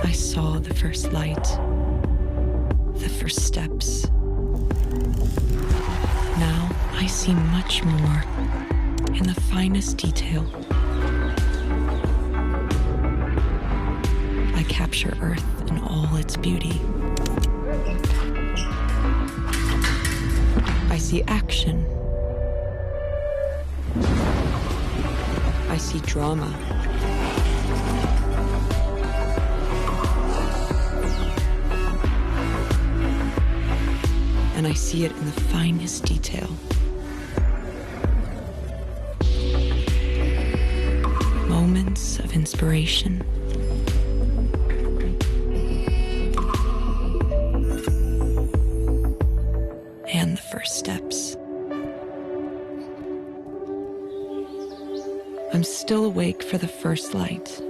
I saw the first light, the first steps. Now I see much more in the finest detail. I capture Earth in all its beauty. I see action. I see drama. And I see it in the finest detail. Moments of inspiration. And the first steps. I'm still awake for the first light.